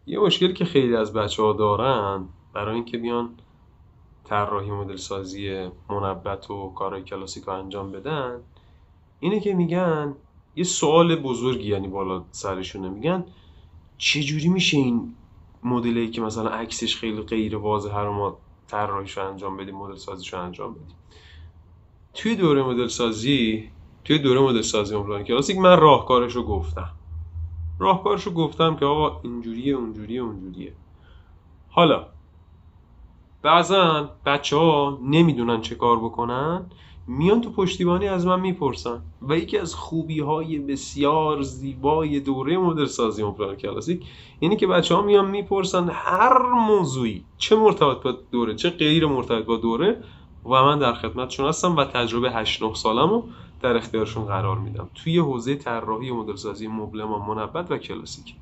یه مشکلی که خیلی از بچه‌ها دارن برای اینکه بیان طراحی مدل سازی منبت و کارهای کلاسیک رو انجام بدن اینه که میگن یه سوال بزرگی یعنی بالا سرشونه، میگن چجوری میشه این مدلی که مثلا عکسش خیلی غیر واضحه رو ما طراحیش رو انجام بدیم، مدل سازیش رو انجام بدیم. توی دوره مدل سازی توی دوره مدل سازی مبلان کلاسیک من راهکارش رو گفتم که آقا اینجوریه اونجوریه اونجوریه. حالا بعضا بچه ها نمیدونن چه کار بکنن، میان تو پشتیبانی از من میپرسن و یکی از خوبی های بسیار زیبای دوره مدل سازی و پلان کلاسیک اینه که بچه ها میان میپرسن هر موضوعی، چه مرتبط با دوره چه غیر مرتبط با دوره، و من در خدمتشون هستم و تجربه 8-9 سالمو در اختیارشون قرار میدم توی حوزه طراحی مدل سازی مبلمان منبت و کلاسیک.